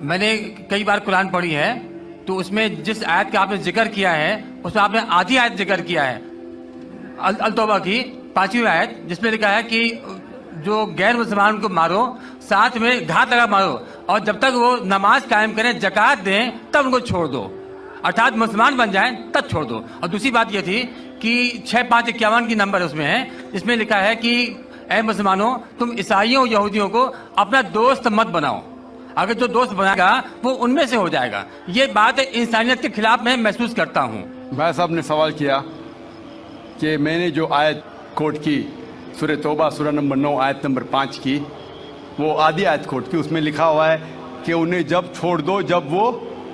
मैंने कई बार कुरान पढ़ी है, तो उसमें जिस आयत का आपने जिक्र किया है उसमें आपने आधी आयत जिक्र किया है, अल तौबा की 5वीं आयत, जिसमें लिखा है कि जो गैर मुसलमान को मारो, साथ में घात लगा मारो, और जब तक वो नमाज कायम करें, जकात दें, तब उनको छोड़ दो, अर्थात मुसलमान बन जाएं तब छोड़ दो। और दूसरी बात ये थी कि 6551 की नंबर उसमें है, जिसमें लिखा है कि ऐ मुसलमानों, तुम ईसाइयों यहूदियों को अपना दोस्त मत बनाओ, अगर जो दोस्त बनाएगा वो उनमें से हो जाएगा। ये बात इंसानियत के खिलाफ मैं महसूस करता हूँ। भाई साहब ने सवाल किया कि मैंने जो आयत कोट की सूरह तौबा सूरह नंबर 9 आयत नंबर 5 की, वो आधी आयत कोट की, उसमें लिखा हुआ है कि उन्हें जब छोड़ दो जब वो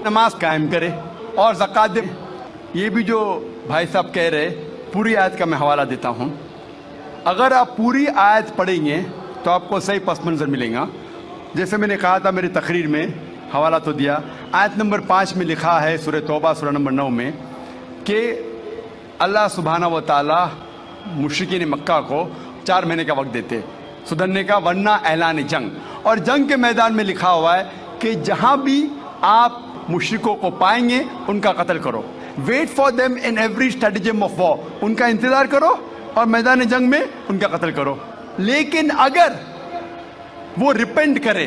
नमाज कायम करे और ज़कात दे। ये भी जो भाई साहब कह रहे, पूरी आयत का मैं हवाला देता हूँ। अगर आप पूरी आयत पढ़ेंगे तो आपको सही पस मंज़र मिलेगा। जैसे मैंने कहा था मेरी तकरीर में, हवाला तो दिया, आयत नंबर 5 में लिखा है सूरह तौबा सूरह नंबर 9 में कि अल्लाह सुब्हानहू व तआला मुशरिकीन मक्का को 4 महीने का वक्त देते सुधरने का, वरना ऐलान जंग। और जंग के मैदान में लिखा हुआ है कि जहाँ भी आप मुशरिकों को पाएंगे उनका कत्ल करो। Wait for them in every stratagem of war, उनका इंतज़ार करो और मैदान जंग में उनका कत्ल करो। लेकिन अगर वो रिपेंट करे,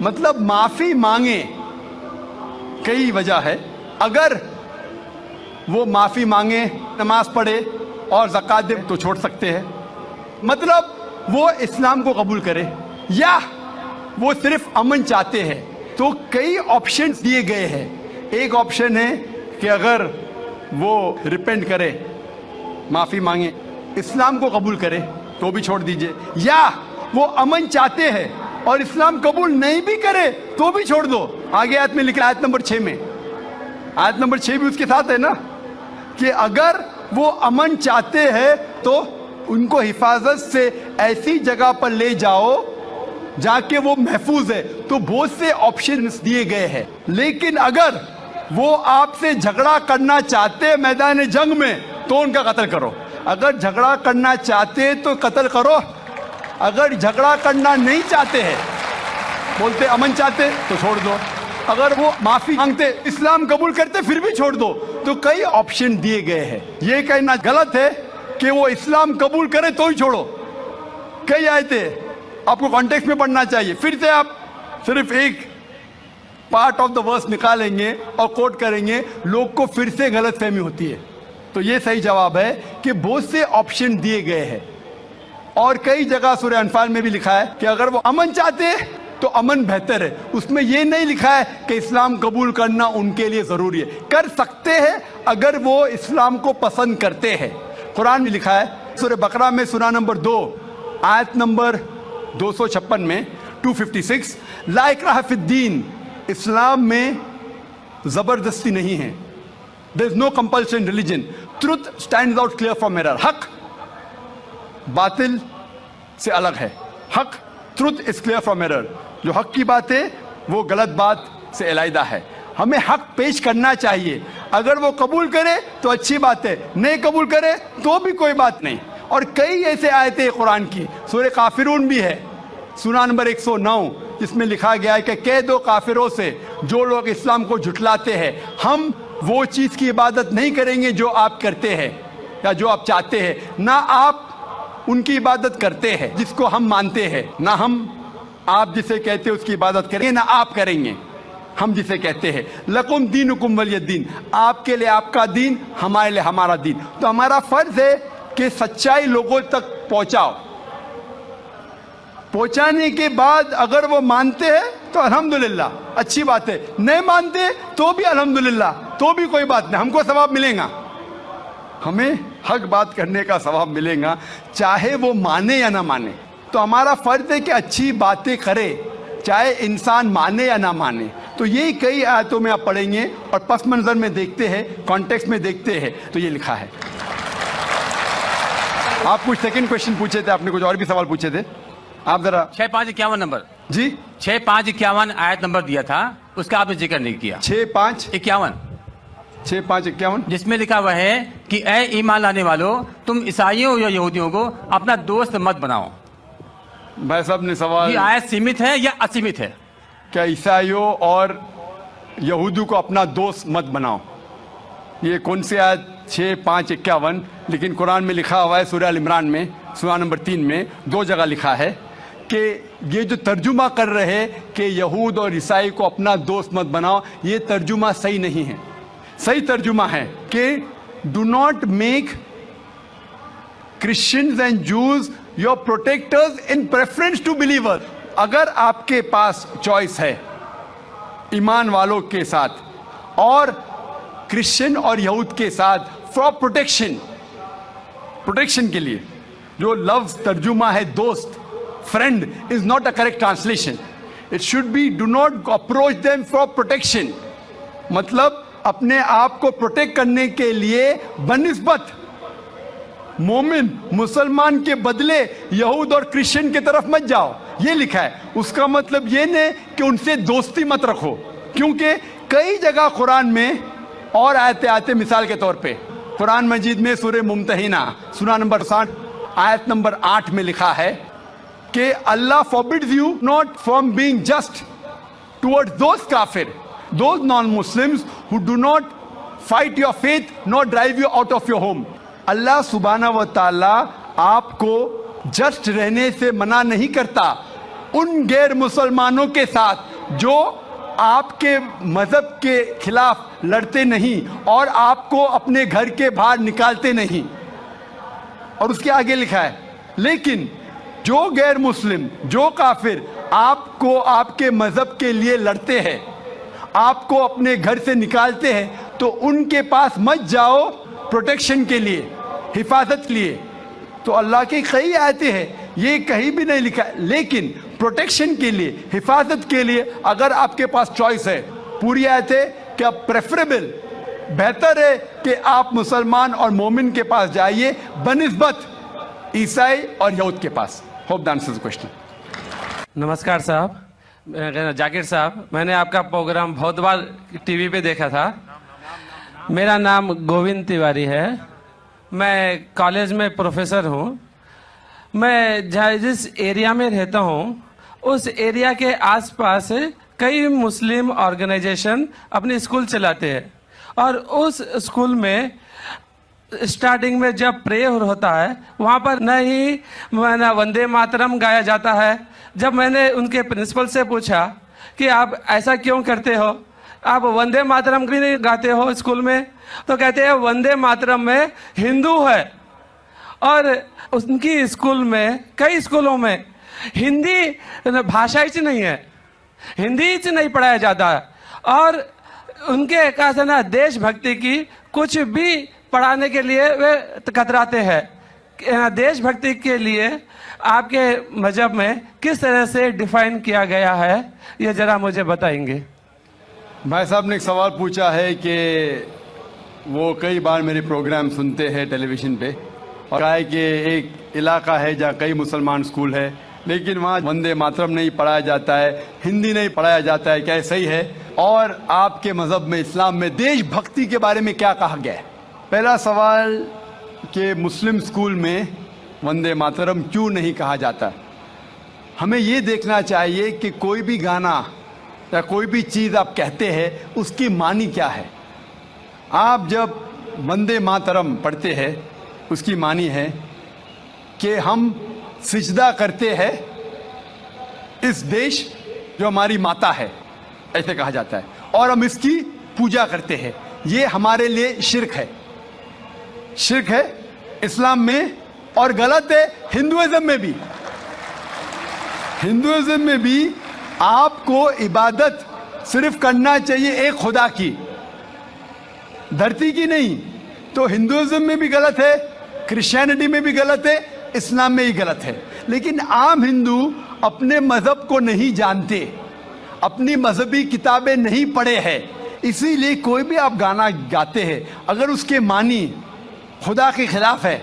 मतलब माफ़ी मांगे, कई वजह है, अगर वो माफ़ी मांगे, नमाज पढ़े और ज़कात दे तो छोड़ सकते हैं, मतलब वो इस्लाम को कबूल करे, या वो सिर्फ अमन चाहते हैं। तो कई ऑप्शंस दिए गए हैं। एक ऑप्शन है कि अगर वो रिपेंट करे, माफ़ी मांगे, इस्लाम को कबूल करे तो भी छोड़ दीजिए, या वो अमन चाहते हैं और इस्लाम कबूल नहीं भी करे तो भी छोड़ दो। आगे आयत में लिखा है, आयत नंबर 6 में, आयत नंबर 6 भी उसके साथ है ना, कि अगर वो अमन चाहते हैं तो उनको हिफाजत से ऐसी जगह पर ले जाओ जहाँ के वो महफूज है। तो बहुत से ऑप्शंस दिए गए हैं। लेकिन अगर वो आपसे झगड़ा करना चाहते मैदान जंग में तो उनका कत्ल करो। अगर झगड़ा करना चाहते तो कत्ल करो, अगर झगड़ा करना नहीं चाहते हैं, बोलते अमन चाहते तो छोड़ दो, अगर वो माफी मांगते, इस्लाम कबूल करते फिर भी छोड़ दो। तो कई ऑप्शन दिए गए हैं। ये कहना गलत है कि वो इस्लाम कबूल करे तो ही छोड़ो। कई आयतें आपको कॉन्टेक्स्ट में पढ़ना चाहिए। फिर से आप सिर्फ एक पार्ट ऑफ द वर्स निकालेंगे और कोट करेंगे, लोग को फिर से गलत फहमी होती है। तो ये सही जवाब है कि बहुत से ऑप्शन दिए गए हैं। और कई जगह सूरह अनफाल में भी लिखा है कि अगर वो अमन चाहते हैं तो अमन बेहतर है। उसमें ये नहीं लिखा है कि इस्लाम कबूल करना उनके लिए ज़रूरी है। कर सकते हैं अगर वो इस्लाम को पसंद करते हैं। कुरान में लिखा है सूरह बकरा में सूरह नंबर 2 आयत नंबर 256 में 256, ला इक्राह फिद्दीन, इस्लाम में ज़बरदस्ती नहीं है। There is no compulsion religion, truth stands out clear from error. हक बातिल से अलग है। हक, truth is clear from error. जो हक की बात है वो गलत बात से अलहदा है। हमें हक पेश करना चाहिए। अगर वो कबूल करे तो अच्छी बात है, नहीं कबूल करे तो भी कोई बात नहीं। और कई ऐसे आयतें कुरान की, सूरह काफिरून भी है, सूरह नंबर 109, जिसमें लिखा गया है कि कह दो काफिरों से जो लोग इस्लाम को झुटलाते हैं, हम वो चीज़ की इबादत नहीं करेंगे जो आप करते हैं या जो आप चाहते हैं, ना आप उनकी इबादत करते हैं जिसको हम मानते हैं, ना हम आप जिसे कहते हैं उसकी इबादत करेंगे, ना आप करेंगे हम जिसे कहते हैं। लकुम दीनुकुम वलियद्दीन, आपके लिए आपका दीन, हमारे लिए हमारा दीन। तो हमारा फर्ज है कि सच्चाई लोगों तक पहुंचाओ। पहुंचाने के बाद अगर वो मानते हैं तो अल्हम्दुलिल्लाह, अच्छी बात है। नहीं मानते तो भी अल्हम्दुलिल्लाह, तो भी कोई बात नहीं, हमको सवाब मिलेगा। हमें हक बात करने का सवाब मिलेगा, चाहे वो माने या ना माने। तो हमारा फर्ज है कि अच्छी बातें करे, चाहे इंसान माने या ना माने। तो ये कई आयतों में आप पढ़ेंगे और पस मंजर में देखते हैं, कॉन्टेक्स्ट में देखते हैं, तो ये लिखा है। आप कुछ सेकंड क्वेश्चन पूछे थे, आपने कुछ और भी सवाल पूछे थे। आप जरा 6551 नंबर जी, 6551 आयत नंबर दिया था, उसका आपने जिक्र नहीं किया। 6551 जिसमें लिखा हुआ है कि ऐ ईमान लाने वालों, तुम ईसाइयों या यहूदियों को अपना दोस्त मत बनाओ। भाई साहब ने सवाल, ये आयत सीमित है या असीमित है? क्या ईसाइयों और यहूदियों को अपना दोस्त मत बनाओ। ये कौन सी आयत 6:5-51, लेकिन कुरान में लिखा हुआ है सूरह अल इमरान में सूरह नंबर 3 में 2 जगह लिखा है कि ये जो तर्जुमा कर रहे हैं कि यहूद और ईसाई को अपना दोस्त मत बनाओ, ये तर्जुमा सही नहीं है। सही तर्जुमा है कि do not make Christians and Jews your protectors in preference to believer. अगर आपके पास चॉइस है ईमान वालों के साथ और क्रिश्चियन और यहूद के साथ फॉर प्रोटेक्शन के लिए, जो लफ्ज तर्जुमा है दोस्त, friend is not a correct translation. It should be do not approach them for protection, मतलब अपने आप को प्रोटेक्ट करने के लिए बनिस्बत मोमिन मुसलमान के बदले यहूद और क्रिश्चियन की तरफ मत जाओ, ये लिखा है। उसका मतलब ये नहीं कि उनसे दोस्ती मत रखो, क्योंकि कई जगह कुरान में और आयतें आते, मिसाल के तौर पे कुरान मजीद में सूरह मुम्तहिना सूरह नंबर 60 आयत नंबर 8 में लिखा है कि Allah forbids you not from being just towards those काफिर, those non Muslims who do not fight your faith not drive you out of your home. Allah सुब्हाना व तआला आपको जस्ट रहने से मना नहीं करता उन गैर मुसलमानों के साथ जो आपके मजहब के खिलाफ लड़ते नहीं और आपको अपने घर के बाहर निकालते नहीं। और उसके आगे लिखा है, लेकिन जो गैर मुस्लिम, जो काफिर आपको आपके मजहब के लिए लड़ते हैं, आपको अपने घर से निकालते हैं, तो उनके पास मत जाओ प्रोटेक्शन के लिए, हिफाजत के लिए। तो अल्लाह की कई आयतें हैं, ये कहीं भी नहीं लिखा है, लेकिन प्रोटेक्शन के लिए, हिफाजत के लिए अगर आपके पास चॉइस है, पूरी आयतें क्या प्रेफरेबल, बेहतर है कि आप मुसलमान और मोमिन के पास जाइए बनिस्बत ईसाई और यहूद के पास। Hope that answers the question. नमस्कार साहब, जाकिर साहब, मैंने आपका प्रोग्राम बहुत बार टीवी पे देखा था। मेरा नाम गोविंद तिवारी है, मैं कॉलेज में प्रोफेसर हूँ। मैं जिस एरिया में रहता हूँ उस एरिया के आसपास कई मुस्लिम ऑर्गेनाइजेशन अपने स्कूल चलाते हैं, और उस स्कूल में स्टार्टिंग में जब प्रेयर होता है वहाँ पर न ही वंदे मातरम गाया जाता है। जब मैंने उनके प्रिंसिपल से पूछा कि आप ऐसा क्यों करते हो, आप वंदे मातरम भी नहीं गाते हो स्कूल में, तो कहते हैं वंदे मातरम में हिंदू है। और उनकी स्कूल में, कई स्कूलों में हिंदी भाषा ही नहीं है, हिंदी ही नहीं पढ़ाया जाता है। और उनके कहा ना देशभक्ति की कुछ भी पढ़ाने के लिए वे कतराते हैं। देशभक्ति के लिए आपके मजहब में किस तरह से डिफाइन किया गया है, ये जरा मुझे बताएंगे। भाई साहब ने एक सवाल पूछा है कि वो कई बार मेरे प्रोग्राम सुनते हैं टेलीविज़न पे, और कहा है कि एक इलाका है जहाँ कई मुसलमान स्कूल है, लेकिन वहाँ वंदे मातरम नहीं पढ़ाया जाता है, हिंदी नहीं पढ़ाया जाता है, क्या सही है? और आपके मज़हब में, इस्लाम में देशभक्ति के बारे में क्या कहा गया है? पहला सवाल कि मुस्लिम स्कूल में वंदे मातरम क्यों नहीं कहा जाता। हमें ये देखना चाहिए कि कोई भी गाना या कोई भी चीज़ आप कहते हैं उसकी मानी क्या है। आप जब वंदे मातरम पढ़ते हैं उसकी मानी है कि हम सिजदा करते हैं इस देश जो हमारी माता है, ऐसे कहा जाता है, और हम इसकी पूजा करते हैं। ये हमारे लिए शिर्क है, शिर्क है इस्लाम में, और गलत है हिंदुइज्म में भी। हिंदुइज्म में भी आपको इबादत सिर्फ करना चाहिए एक खुदा की, धरती की नहीं। तो हिंदुइज्म में भी गलत है, क्रिश्चियनिटी में भी गलत है, इस्लाम में ही गलत है। लेकिन आम हिंदू अपने मज़हब को नहीं जानते, अपनी मजहबी किताबें नहीं पढ़े हैं, इसीलिए कोई भी आप गाना गाते हैं अगर उसके मानी खुदा के खिलाफ है,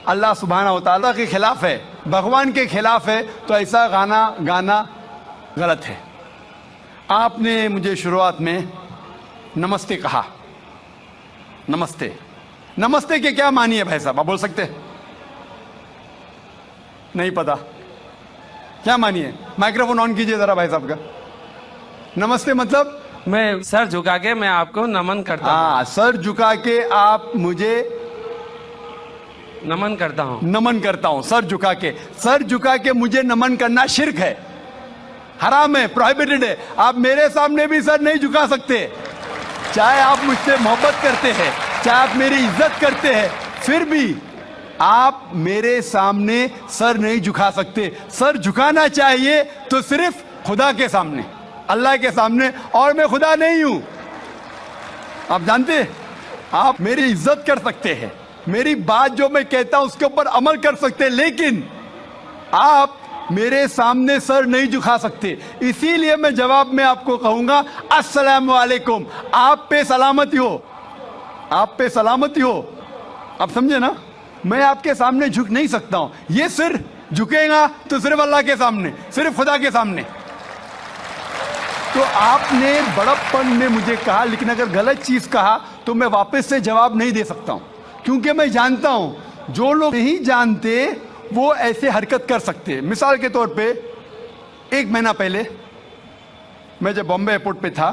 अल्लाह सुब्हाना व तआला के खिलाफ है, भगवान के खिलाफ है, तो ऐसा गाना गाना गलत है। आपने मुझे शुरुआत में नमस्ते कहा, नमस्ते, नमस्ते के क्या मानी है भाई साहब, आप बोल सकते हैं? नहीं पता क्या मानी है? माइक्रोफोन ऑन कीजिए जरा भाई साहब का। नमस्ते मतलब? मैं सर झुका के मैं आपको नमन करता हूँ। हाँ, सर झुका के आप मुझे नमन करता हूँ। नमन करता हूं। सर झुका के मुझे नमन करना शिर्क है, हराम है, प्रोहिबिटेड है। आप मेरे सामने भी सर नहीं झुका सकते, चाहे आप मुझसे मोहब्बत करते हैं, चाहे आप मेरी इज्जत करते हैं, फिर भी आप मेरे सामने सर नहीं झुका सकते। सर झुकाना चाहिए तो सिर्फ खुदा के सामने, अल्लाह के सामने, और मैं खुदा नहीं हूं। आप जानते हैं, आप मेरी इज्जत कर सकते हैं, मेरी बात जो मैं कहता हूं उसके ऊपर अमल कर सकते हैं, लेकिन आप मेरे सामने सर नहीं झुका सकते। इसीलिए मैं जवाब में आपको कहूंगा अस्सलाम वालेकुम, आप पे सलामती हो, आप पे सलामती हो। आप समझे ना? मैं आपके सामने झुक नहीं सकता हूं। ये सिर झुकेगा तो सिर्फ अल्लाह के सामने, सिर्फ खुदा के सामने। तो आपने बड़प्पन में मुझे कहा, लेकिन अगर गलत चीज कहा तो मैं वापस से जवाब नहीं दे सकता हूं, क्योंकि मैं जानता हूं जो लोग नहीं जानते वो ऐसे हरकत कर सकते हैं। मिसाल के तौर पे 1 महीना पहले मैं जब बॉम्बे एयरपोर्ट पे था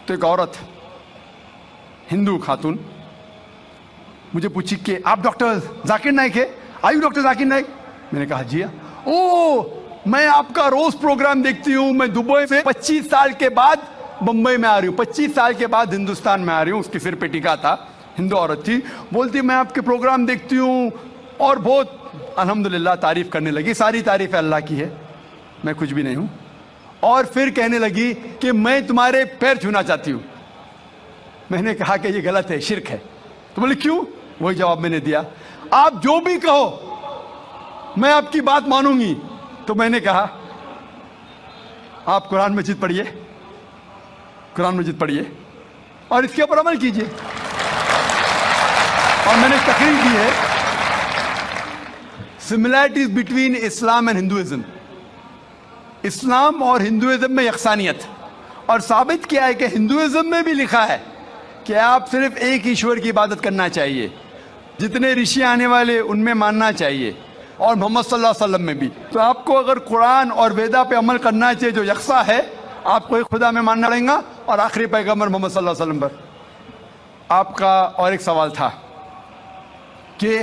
तो एक औरत, हिंदू खातून, मुझे पूछी कि आप डॉक्टर जाकिर नाइक है? Are you doctor Zakir Naik? मैंने कहा जी हाँ। ओ, मैं आपका रोज प्रोग्राम देखती हूँ, मैं दुबई से 25 साल के बाद मुंबई में आ रही हूँ, 25 साल के बाद हिंदुस्तान में आ रही हूँ। उसके सिर पे टीका था, हिंदू औरत थी, बोलती मैं आपके प्रोग्राम देखती हूँ और बहुत अल्हम्दुलिल्लाह तारीफ करने लगी। सारी तारीफ अल्लाह की है, मैं कुछ भी नहीं हूँ। और फिर कहने लगी कि मैं तुम्हारे पैर छूना चाहती हूँ। मैंने कहा कि ये गलत है, शिर्क है। तो बोले क्यों? वही जवाब मैंने दिया, आप जो भी कहो मैं आपकी बात मानूंगी। तो मैंने कहा आप कुरान मजीद पढ़िए, कुरान मजीद पढ़िए और इसके ऊपर अमल कीजिए। और मैंने तकरीर की है similarities between Islam and Hinduism, Islam और हिंदुइज्म में यकसानियत, और साबित किया है कि हिंदुइज्म में भी लिखा है कि आप सिर्फ एक ईश्वर की इबादत करना चाहिए, जितने ऋषि आने वाले उनमें मानना चाहिए, और मोहम्मद सल्लल्लाहु अलैहि वसल्लम में भी। तो आपको अगर कुरान और वेदा पे अमल करना चाहिए जो यकसा है, आपको एक खुदा में मानना पड़ेगा और आखिरी पैगंबर मोहम्मद सल्लल्लाहु अलैहि वसल्लम पर। आपका और एक सवाल था कि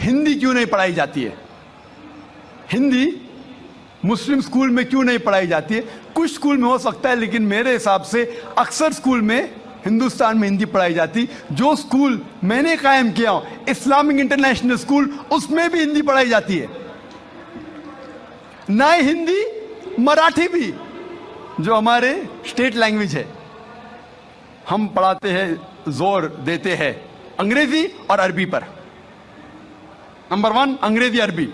हिंदी क्यों नहीं पढ़ाई जाती है, हिंदी मुस्लिम स्कूल में क्यों नहीं पढ़ाई जाती है? कुछ स्कूल में हो सकता है, लेकिन मेरे हिसाब से अक्सर स्कूल में हिंदुस्तान में हिंदी पढ़ाई जाती। जो स्कूल मैंने कायम किया हूं, इस्लामिक इंटरनेशनल स्कूल, उसमें भी हिंदी पढ़ाई जाती है। ना ही हिंदी, मराठी भी, जो हमारे स्टेट लैंग्वेज है, हम पढ़ाते हैं, जोर देते हैं अंग्रेजी और अरबी पर। नंबर 1 अंग्रेजी अरबी,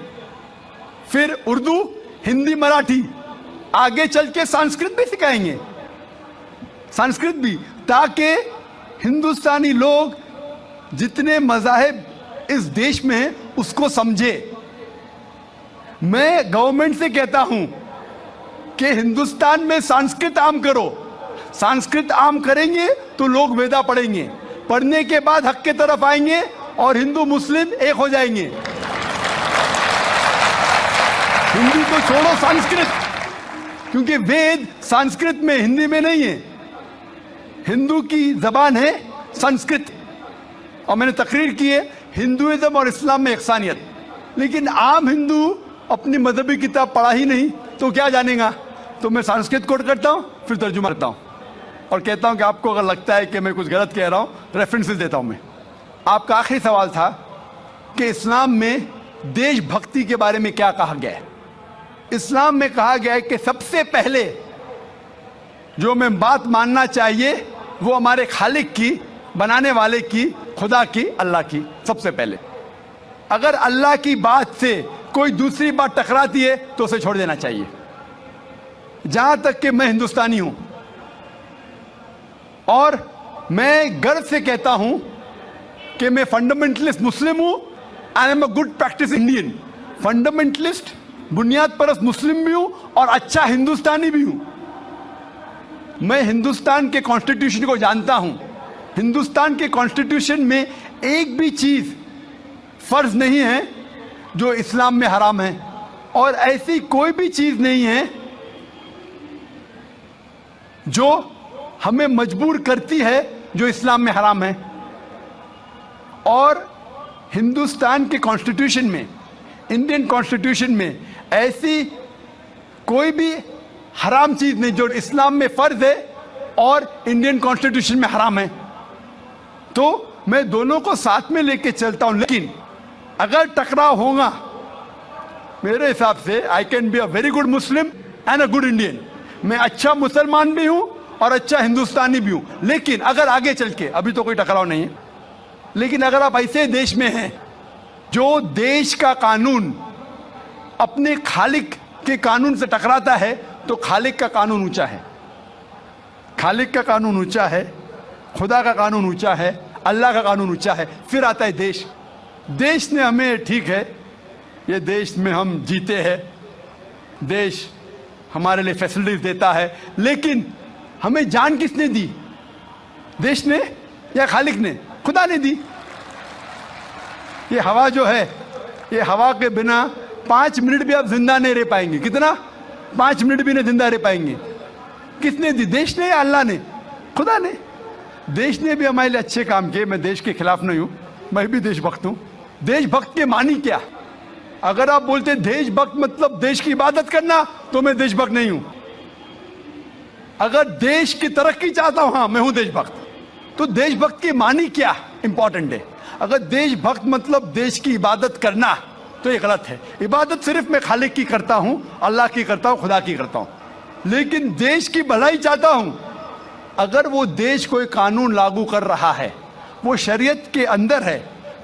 फिर उर्दू, हिंदी, मराठी, आगे चल के संस्कृत भी सिखाएंगे, संस्कृत भी, ताकि हिंदुस्तानी लोग जितने मज़ाहिब इस देश में हैं उसको समझे। मैं गवर्नमेंट से कहता हूं कि हिंदुस्तान में संस्कृत आम करो। संस्कृत आम करेंगे तो लोग वेदा पढ़ेंगे, पढ़ने के बाद हक के तरफ आएंगे और हिंदू मुस्लिम एक हो जाएंगे। हिंदी तो छोड़ो, संस्कृत, क्योंकि वेद संस्कृत में, हिंदी में नहीं है। हिंदू की जबान है संस्कृत। और मैंने तकरीर की है हिंदुइज्म और इस्लाम में यकसानियत, लेकिन आम हिंदू अपनी मजहबी किताब पढ़ा ही नहीं तो क्या जानेगा। तो मैं संस्कृत कोट करता हूं, फिर तर्जुमा करता हूं और कहता हूं कि आपको अगर लगता है कि मैं कुछ गलत कह रहा हूं, रेफरेंसेस देता हूं मैं। आपका आखिरी सवाल था कि इस्लाम में देशभक्ति के बारे में क्या कहा गया है। इस्लाम में कहा गया है कि सबसे पहले जो मैं बात मानना चाहिए वो हमारे खालिक की, बनाने वाले की, खुदा की, अल्लाह की, सबसे पहले। अगर अल्लाह की बात से कोई दूसरी बात टकराती है तो उसे छोड़ देना चाहिए। जहां तक कि मैं हिंदुस्तानी हूं और मैं गर्व से कहता हूं कि मैं फंडामेंटलिस्ट मुस्लिम हूं, I am a good practice Indian. Fundamentalist, बुनियाद परस्त मुस्लिम भी हूं और अच्छा हिंदुस्तानी भी हूं। मैं हिंदुस्तान के कॉन्स्टिट्यूशन को जानता हूं। हिंदुस्तान के कॉन्स्टिट्यूशन में एक भी चीज फर्ज नहीं है जो इस्लाम में हराम है, और ऐसी कोई भी चीज नहीं है जो हमें मजबूर करती है जो इस्लाम में हराम है। और हिंदुस्तान के कॉन्स्टिट्यूशन में, इंडियन कॉन्स्टिट्यूशन में ऐसी कोई भी हराम चीज नहीं जो इस्लाम में फर्ज है और इंडियन कॉन्स्टिट्यूशन में हराम है। तो मैं दोनों को साथ में लेके चलता हूं, लेकिन अगर टकराव होगा, मेरे हिसाब से I can be a very good Muslim and a good Indian. मैं अच्छा मुसलमान भी हूं और अच्छा हिंदुस्तानी भी हूं, लेकिन अगर आगे चल के, अभी तो कोई टकराव नहीं है, लेकिन अगर आप ऐसे देश में हैं जो देश का कानून अपने खालिक के कानून से टकराता है, तो खालिक का कानून ऊंचा है, खालिक का कानून ऊंचा है, खुदा का कानून ऊंचा है, अल्लाह का कानून ऊंचा है, फिर आता है देश। देश ने हमें, ठीक है, ये देश में हम जीते हैं, देश हमारे लिए फैसिलिटीज देता है, लेकिन हमें जान किसने दी? देश ने या खालिक ने? खुदा ने दी। ये हवा जो है, ये हवा के बिना 5 मिनट भी आप जिंदा नहीं रह पाएंगे। कितना? 5 मिनट भी नहीं जिंदा रह पाएंगे। किसने दी? देश ने या अल्लाह ने? खुदा ने। देश ने भी हमारे लिए अच्छे काम किए। मैं देश के खिलाफ नहीं हूं, मैं भी देशभक्त हूं। देशभक्त के मानी क्या? अगर आप बोलते देशभक्त मतलब देश की इबादत करना, तो मैं देशभक्त नहीं हूं। अगर देश की तरक्की चाहता हूं, हाँ मैं हूं देशभक्त। तो देशभक्त की मानी क्या इंपॉर्टेंट है। अगर देशभक्त मतलब देश की इबादत करना, तो ये गलत है। इबादत सिर्फ मैं खालिक की करता हूं, अल्लाह की करता हूं, खुदा की करता हूं। लेकिन देश की भलाई चाहता हूं, अगर वो देश कोई कानून लागू कर रहा है, वो शरीयत के अंदर है,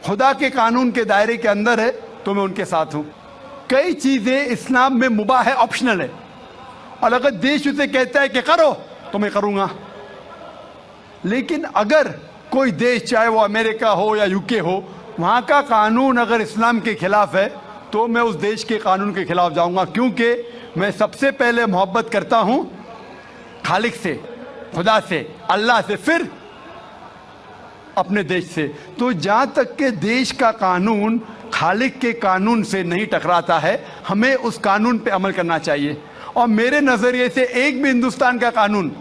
खुदा के कानून के दायरे के अंदर है, तो मैं उनके साथ हूं। कई चीजें इस्लाम में मुबाह है, ऑप्शनल है, और अगर देश उसे कहता है कि करो, तो मैं करूंगा। लेकिन अगर कोई देश, चाहे वो अमेरिका हो या यूके हो, वहां का कानून अगर इस्लाम के खिलाफ है, तो मैं उस देश के कानून के खिलाफ जाऊंगा, क्योंकि मैं सबसे पहले मोहब्बत करता हूं खालिक से, खुदा से, अल्लाह से, फिर अपने देश से। तो जहां तक के देश का कानून खालिक के कानून से नहीं टकराता है, हमें उस कानून पे अमल करना चाहिए। और मेरे नजरिए से एक भी हिंदुस्तान का कानून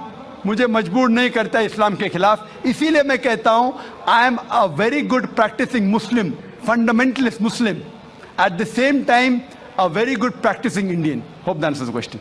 मुझे मजबूर नहीं करता इस्लाम के खिलाफ। इसीलिए मैं कहता हूं, I am a very good practicing Muslim, fundamentalist Muslim, at the same time a very good practicing Indian. Hope that answers the question.